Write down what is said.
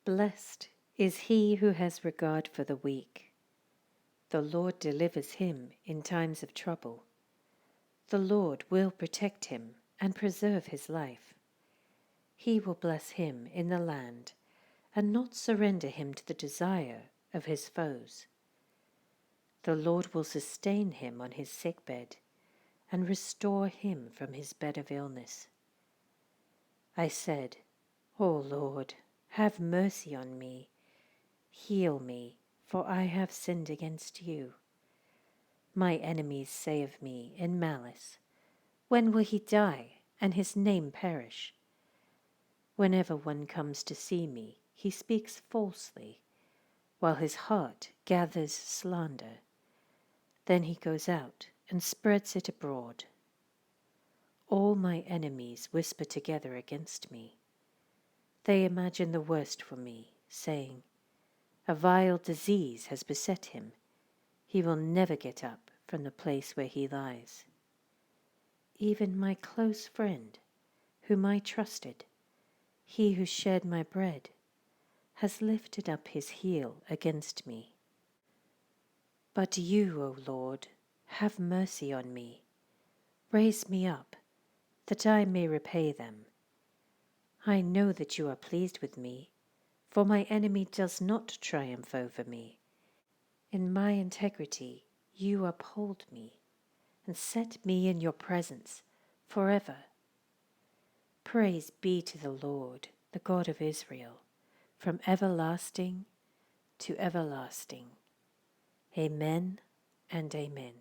Blessed is he who has regard for the weak. The Lord delivers him in times of trouble. The Lord will protect him and preserve his life. He will bless him in the land and not surrender him to the desire of his foes. The Lord will sustain him on his sickbed and restore him from his bed of illness. I said, O Lord, have mercy on me. Heal me, for I have sinned against you. My enemies say of me in malice, when will he die and his name perish? Whenever one comes to see me, he speaks falsely, while his heart gathers slander. Then he goes out and spreads it abroad. All my enemies whisper together against me. They imagine the worst for me, saying, a vile disease has beset him. He will never get up from the place where he lies. Even my close friend, whom I trusted, he who shared my bread, has lifted up his heel against me. But you, O Lord, have mercy on me. Raise me up, that I may repay them. I know that you are pleased with me, for my enemy does not triumph over me. In my integrity you uphold me, and set me in your presence forever. Praise be to the Lord, the God of Israel, from everlasting to everlasting. Amen and amen.